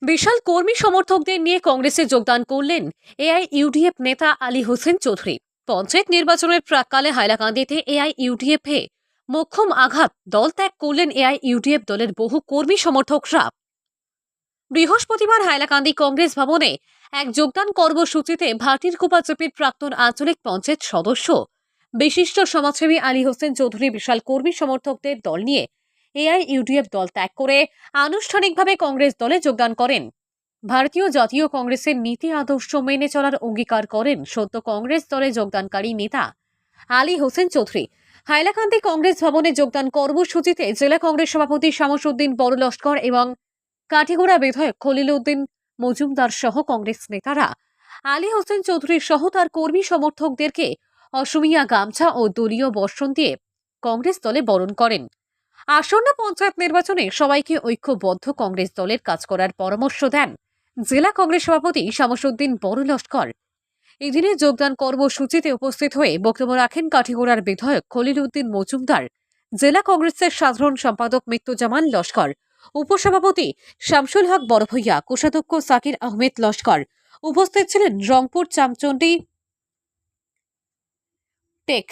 বিশাল কর্মী সমর্থকদের নিয়ে কংগ্রেসে যোগদান করলেন এআইইউডিএফ নেতা আলী হোসেন চৌধুরী। পঞ্চায়েত নির্বাচনের প্রাক্কালে হাইলাকান্দিতে এআইইউডিএফে মোক্ষম আঘাত, দল ত্যাগ করলেন এআইইউডিএফ দলের বহু কর্মী সমর্থকরা। বৃহস্পতিবার হাইলাকান্দি কংগ্রেস ভবনে এক যোগদান কর্মসূচিতে ভাটিরকুপা জিপির প্রাক্তন আঞ্চলিক পঞ্চায়েত সদস্য বিশিষ্ট সমাজসেবী আলী হোসেন চৌধুরী বিশাল কর্মী সমর্থকদের দল নিয়ে এআইইউডিএফ দল ত্যাগ করে আনুষ্ঠানিকভাবে কংগ্রেস দলে যোগদান করেন। ভারতীয় জাতীয় কংগ্রেসের নীতি আদর্শ মেনে চলার অঙ্গীকার করেন সদ্য কংগ্রেস দলে যোগদানকারী নেতা আলী হোসেন চৌধুরী। হাইলাকান্দি কংগ্রেস ভবনে যোগদান কর্মসূচিতে জেলা কংগ্রেস সভাপতি শামসুদ্দিন বড় লস্কর এবং কাঠিগোড়া বিধায়ক খলিল উদ্দিন মজুমদার সহ কংগ্রেস নেতারা আলী হোসেন চৌধুরী সহ তার কর্মী সমর্থকদেরকে অসমিয়া গামছা ও দলীয় বর্ষণ দিয়ে কংগ্রেস দলে বরণ করেন। আসন্ন পঞ্চায়েত নির্বাচনে সবাইকে ঐক্যবদ্ধ কংগ্রেস দলের কাজ করার পরামর্শ দেন জেলা কংগ্রেস সভাপতি শামসুদ্দিন বড় লস্কর। এদিনে যোগদান কর্মসূচিতে উপস্থিত হয়ে বক্তব্য রাখেন কাঠিগোড়ার বিধায়ক খলিল উদ্দিন মজুমদার, জেলা কংগ্রেসের সাধারণ সম্পাদক মৃত্যুজামান লস্কর, উপসভাপতি শামসুল হক বড়ভূইয়া, কোষাধ্যক্ষ সাকির আহমেদ লস্কর। উপস্থিত ছিলেন রংপুর চামচন্ডী টেক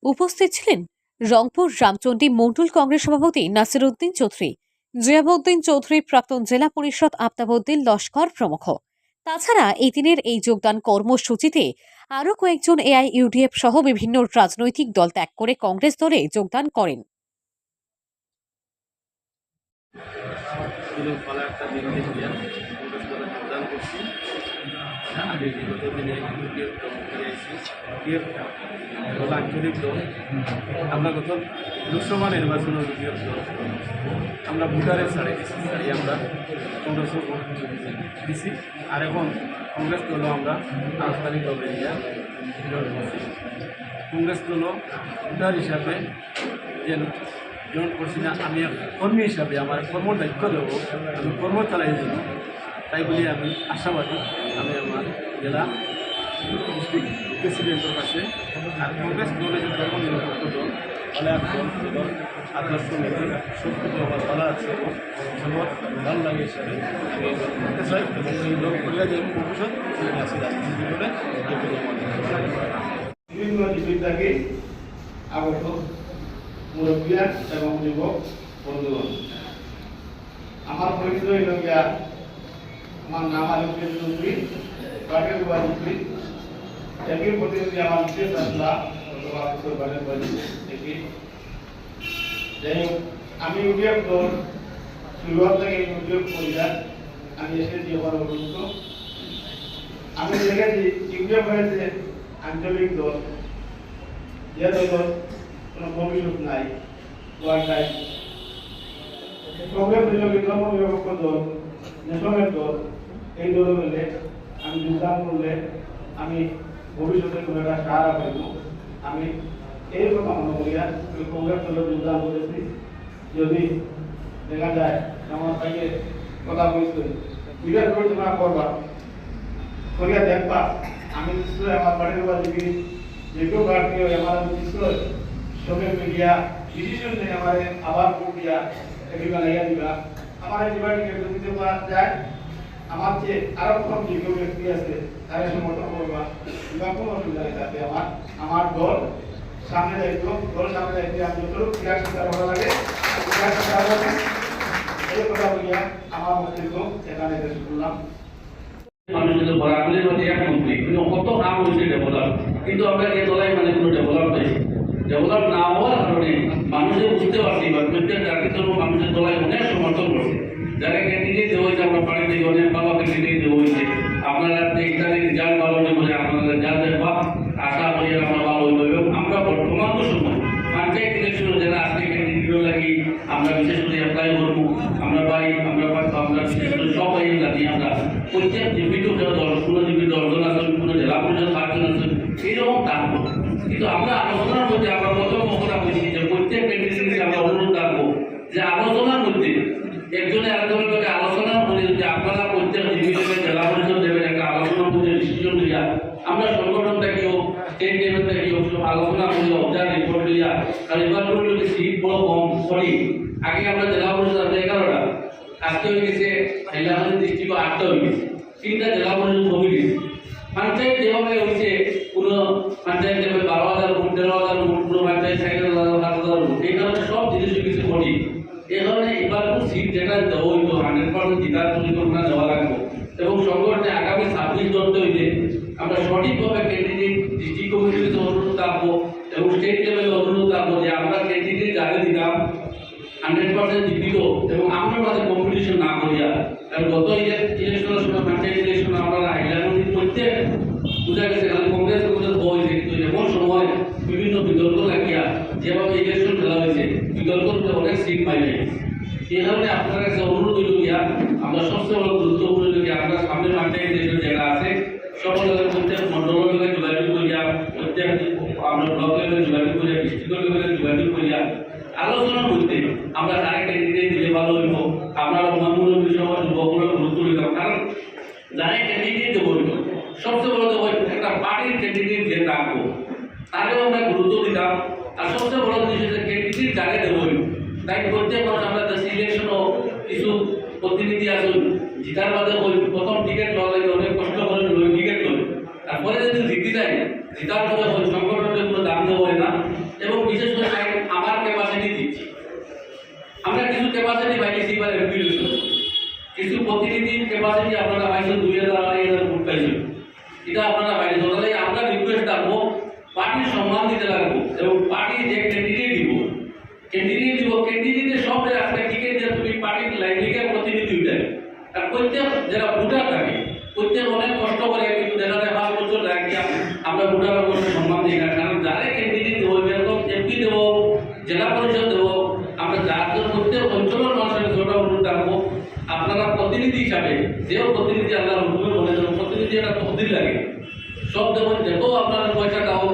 উপস্থিত ছিলেন রংপুর রামচন্ডী মন্ডল কংগ্রেস সভাপতি নাসির উদ্দিন চৌধুরী, জিয়াবউদ্দিন চৌধুরী, প্রাক্তন জেলা পরিষদ আফতাবউদ্দিন লস্কর প্রমুখ। তাছাড়া এই দিনের এই যোগদান কর্মসূচিতে আরও কয়েকজন এআইইউডিএফ সহ বিভিন্ন রাজনৈতিক দল ত্যাগ করে কংগ্রেস দলে যোগদান করেন। আঞ্চলিক দল আমরা গত লোকসভা নির্বাচনের দল আমরা ভোটারের ছাড়ি আমরা কংগ্রেস দিছি, আর এখন কংগ্রেস দলও আমরা আনুষ্ঠানিক দলে কংগ্রেস দলও ভোটার হিসাবে যেন জয়েন করছি না, আমি কর্মী হিসাবে আমার কর্ম দায়িত্ব দেব, আমি কর্ম চালাই দেব, তাই বলে আমি আশাবাদী। আমি আমার জেলা ডিস্ট্রিক্ট প্রেসিডেন্টের কাছে আর কংগ্রেস দলের যে ধর্মনিরপেক্ষ দল দল আদর্শ নীতি সব কিছু আমার ভালো আছে এবং আমার ভালো লাগে হিসাবে আমি এই দল করতে চাই এবং এই দল করলে যে ভবিষ্যৎ আছে রাজনীতি করে বিভিন্ন জীবিকাকে আগত মুরব্বিয়া এবং যুবক বন্ধুগণ, আমার পরিচয় হল গিয়া আমার নাম আলী হোসেন চৌধুরী, বাগের বাজিপুরি একই প্রতিনিধি আমার বিশেষ আসলা বাগের বাজি থেকে। যাই হোক, আমি ইউডিএফ দল শুরুয়াত থেকে ইউডিএফ পরিবার আমি এসেছি আমার অভিজ্ঞ। আমি দেখেছি ইউডিএফ হয়েছে আঞ্চলিক দল, যে দল কোনো ভবিষ্যৎ নাই, ওয়ান টাইম কংগ্রেস ধর্মনিরপেক্ষ দল, নেশনের দল, এই দলে মিলে আমি যোগদান করলে আমি ভবিষ্যতে কোনো একটা সাহারা পাইব। আমি এই কথা মনে করিয়া কংগ্রেস দলে যোগদান করেছি। যদি দেখা যায় আমার ভাইকে কথা বলতে বিরাট করে তোমরা করবা করিয়া দেখবা, আমি নিশ্চয় আমার বাড়ির বাড়ি যে কেউ প্রার্থী হয় আমার নিশ্চয় সোশ্যাল মিডিয়া ডিসিশন নিয়ে আমার আবার ভোট দিয়া এগুলো লাইয়া দিবা। আমার এই ডিপার্টমেন্টে যদি দিতে পারা যায়, আমার যে আরো কম যে কেউ ব্যক্তি আছে তারা সমর্থন করবা, কিংবা কোনো অসুবিধা নেই। তাতে আমার দল সামনে দায়িত্ব, দল সামনে দায়িত্ব আমি যতটুকু ক্রীড়া শিক্ষা ভালো লাগে এই কথা বলিয়া আমার বক্তব্য এখানে শেষ করলাম। মানুষের বরাবরের মধ্যে এক মন্ত্রী কিন্তু কত নাম হয়েছে ডেভেলপ, কিন্তু আমরা এই দলাই মানে কোনো ডেভেলপ হয়েছে। ডেভেলপ না হওয়ার কারণে মানুষের বুঝতে পারছি বা প্রত্যেক জাতির জন্য মানুষের দলাই অনেক সমর্থন করছে। যারা ক্যান্ডিডেট দেওয়া হয়েছে আমরা পার্টি অনেক ভালো ক্যান্ডিডেট দেওয়া হয়েছে। আপনারা এইখানে রেজাল্ট ভালো বলে আপনারা রেজাল্ট দেখবা, আশা করি আমরা ভালো হইব। এবং আমরা বর্তমান সময় পঞ্চায়েত ইলেকশনে যারা আজকে ক্যান্ডিডেট লাগি আমরা বিশেষ করে অ্যাপ্লাই করবো। আমরা বিশেষ করে সবাই লাগি আমরা প্রত্যেক জীবিত দল, কোনো জীবিত দল আছেন, কোনো জেলা পরিষদ পাঁচজন আছেন, এইরকম থাকবো। কিন্তু আমরা আলোচনার মধ্যে আমরা প্রথম কথা বলছি যে প্রত্যেক ক্যান্ডিডেটকে আমরা অনুরোধ রাখবো যে আলোচনার মধ্যে একজনে আরেকজনের মধ্যে আলোচনার মধ্যে যদি আপনারা প্রত্যেক জীবিতকে জেলা পরিষদ দেবেন একটা আলোচনার মধ্যে ডিসিশন দিয়া আমরা সংগঠন থেকে হোক স্টেট লেভেল থেকে হোক আলোচনা করি অবজার রিপোর্ট দিয়া। আর এবার যদি সিট বড় কম সরি আগে আমরা জেলা পরিষদ 11টা আজকে হয়ে গেছে হাইলাকান্দি ডিস্ট্রিক্ট 8টা হয়ে গেছে, 3টা জেলা পরিষদ কমে গেছে। পঞ্চায়েত যেভাবে হয়েছে, কোনো পঞ্চায়েত যেভাবে 12,000 ভোট, 13,000 ভোট, কোনো পঞ্চায়েত 60,000 7,000 ভোট, এই কারণে সব জিনিস হয়ে গেছে কঠিন। এই কারণে এবার সিট যেটা দেওয়া হইতো 100% জেতার পরিকল্পনা দেওয়া লাগবে এবং সংগঠনে আগামী 26 দলতে হইলে আমরা সঠিকভাবে ক্যান্ডিডেট ডিস্ট্রিক্ট কমিটিতে অনুরোধ থাকবো এবং স্টেট লেভেলে অনুরোধ থাকবো যে আমরা ক্যান্ডিডেট যাকে দিলাম 100% জীবিত এবং আমরা মাঝে কম্পিটিশন না করিয়া। কারণ গত ইলেকশনের সময় পঞ্চায়েত ইলেকশন আমরা হাইলাকান্দি করতে বোঝা গেছে খালি কংগ্রেস হয়েছে, কিন্তু এমন সময় বিভিন্ন বিতর্ক লাগিয়া যেভাবে ইলেকশন খেলা হয়েছে বিতর্কতে অনেক সিট পাই যায়। এই কারণে আপনার কাছে অনুরোধ হইল গিয়া আমরা সবচেয়ে বড় গুরুত্বপূর্ণ হইল গিয়া আমরা সামনে পঞ্চায়েত ইলেকশন যেটা আছে সকল প্রত্যেক মন্ডল লেভেলে যোগাযোগ করিয়া, প্রত্যেক আমরা ব্লক লেভেলে যোগাযোগ করিয়া, ডিস্ট্রিক্ট লেভেলে যোগাযোগ করিয়া আলোচনা করতে আমরা কারা ক্যান্ডিডেট দিলে ভালো হইব, আপনারা মনমূলক বিষয় যুবকগুলো গুরুত্ব দিতাম। কারণ যারা ক্যান্ডিডেট দেবো সবচেয়ে বড় দেবো একটা পার্টির ক্যান্ডিডেট যে থাকবো তারেও আমরা গুরুত্ব দিতাম। আর সবচেয়ে বড় জিনিস হচ্ছে ক্যান্ডিডেট যাকে দেবো, তাই প্রত্যেক মানুষ আমরা দেশে ইলেকশনও কিছু প্রতিনিধি আসুন জিতার বাদে ওই প্রথম টিকিট লওয়া লাগে অনেক কষ্ট করে ওই টিকিট লই, তারপরে যদি জিতে যায় জিতার পরে ওই সংগঠনের কোনো দাম দেওয়া হয় না। এবং বিশেষ করে আমার ক্যাপাসিটি দিচ্ছি, আমরা কিছু ক্যাপাসিটি পাইছি এবার এমপি কিছু প্রতিনিধির ক্যাপাসিটি আপনারা পাইছেন 2,000-2,500 ভোট পাইছেন, এটা আপনারা পাইছেন। তাহলে আমরা রিকোয়েস্ট থাকবো পার্টির সম্মান দিতে লাগবো এবং পার্টি যে ক্যান্ডিডেট দিব ক্যান্ডিডেটের সব একটা টিকিট যে তুমি পার্টির লাইব্রেরিকে প্রতিনিধি উঠায়। আর প্রত্যেক যারা ভোটার থাকে প্রত্যেক অনেক কষ্ট করে, কিন্তু দেখা যায় 5 বছর লাগে আমরা ভোটারের কোনো সম্মান দিই না। কারণ যারা ক্যান্ডিডেট দেবো এরকম এমপি দেবো, জেলা পরিষদ দেবো, আমরা যার প্রত্যেক অঞ্চলের মানুষের ছোট অনুরোধ রাখবো আপনারা প্রতিনিধি হিসাবে যেও প্রতিনিধি আল্লাহর হুকুমে বলে দেবো প্রতিনিধি একটা তহবিল লাগে সব দেবো, যত আপনারা পয়সা দাও